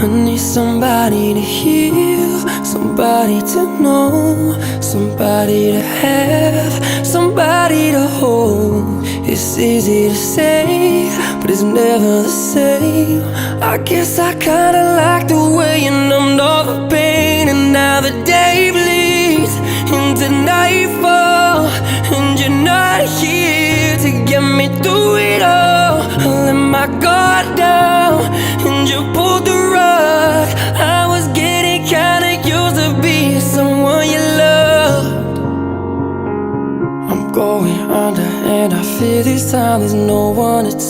I need somebody to heal, somebody to know, somebody to have, somebody to hold. It's easy to say, but it's never the same. I guess I kinda like the way you numbed all the pain. And now the day bleeds into nightfall, and you're not here to get me through it all. I let my guard down, and you pulled the rug. I was getting kinda used to being someone you loved. I'm going under, and I fear this time there's no one to